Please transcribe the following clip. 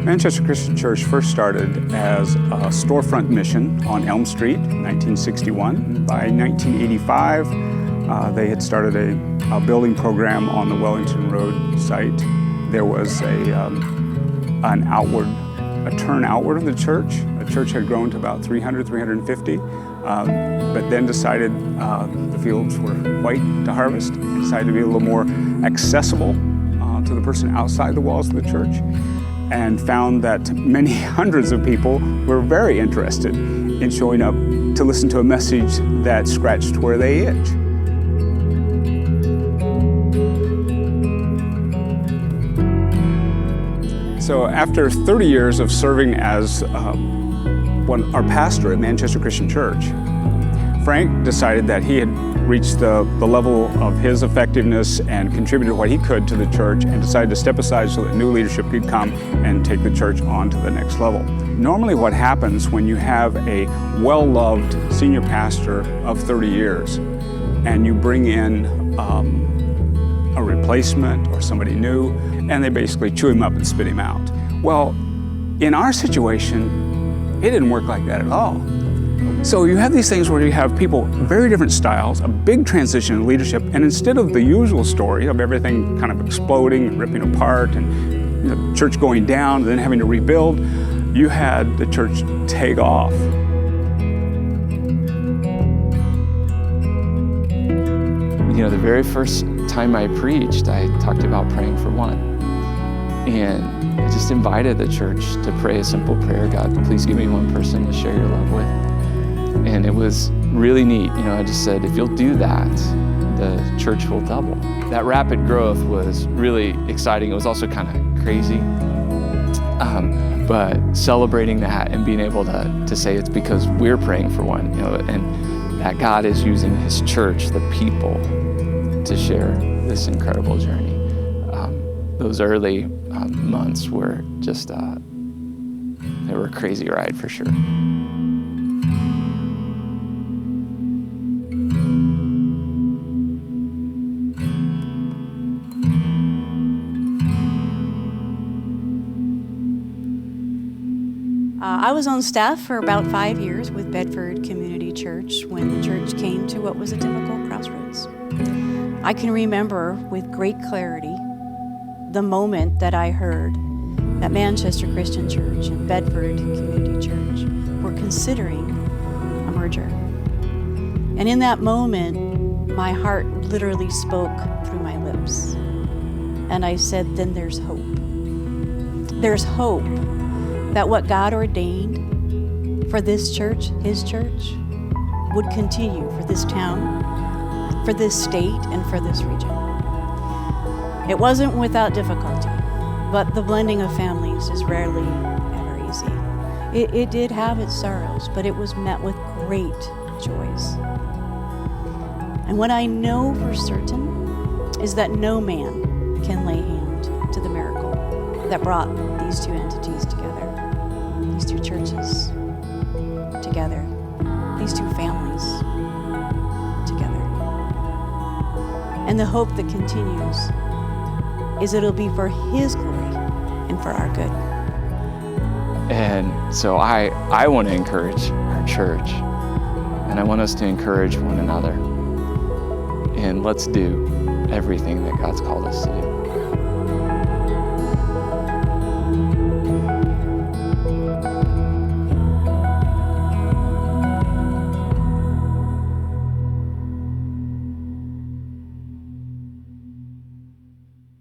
Manchester Christian Church first started as a storefront mission on Elm Street in 1961. By 1985, they had started a building program on the Wellington Road site. There was a turn outward of the church. The church had grown to about 300, 350, but then decided the fields were white to harvest, and decided to be a little more accessible to the person outside the walls of the church, and found that many hundreds of people were very interested in showing up to listen to a message that scratched where they itch. So after 30 years of serving as our pastor at Manchester Christian Church, Frank decided that he had reached the level of his effectiveness and contributed what he could to the church, and decided to step aside so that new leadership could come and take the church on to the next level. Normally what happens when you have a well-loved senior pastor of 30 years and you bring in a replacement or somebody new, and they basically chew him up and spit him out. Well, in our situation, it didn't work like that at all. So you have these things where you have people, very different styles, a big transition in leadership, and instead of the usual story of everything kind of exploding and ripping apart and the church going down and then having to rebuild, you had the church take off. You know, the very first time I preached, I talked about praying for one. And I just invited the church to pray a simple prayer: God, please give me one person to share your love with. And it was really neat. You know, I just said, if you'll do that, the church will double. That rapid growth was really exciting. It was also kind of crazy. But celebrating that and being able to say it's because we're praying for one, you know, and that God is using his church, the people, to share this incredible journey. Those early months were just, they were a crazy ride for sure. I was on staff for about 5 years with Bedford Community Church when the church came to what was a difficult crossroads. I can remember with great clarity the moment that I heard that Manchester Christian Church and Bedford Community Church were considering a merger. And in that moment, my heart literally spoke through my lips. And I said, then there's hope. There's hope that what God ordained for this church, his church, would continue for this town, for this state, and for this region. It wasn't without difficulty, but the blending of families is rarely ever easy. It did have its sorrows, but it was met with great joys. And what I know for certain is that no man can lay hand to the miracle that brought these two entities together, these two churches together, these two families together. And the hope that continues is it'll be for his glory and for our good. And so I want to encourage our church, and I want us to encourage one another. And let's do everything that God's called us to do.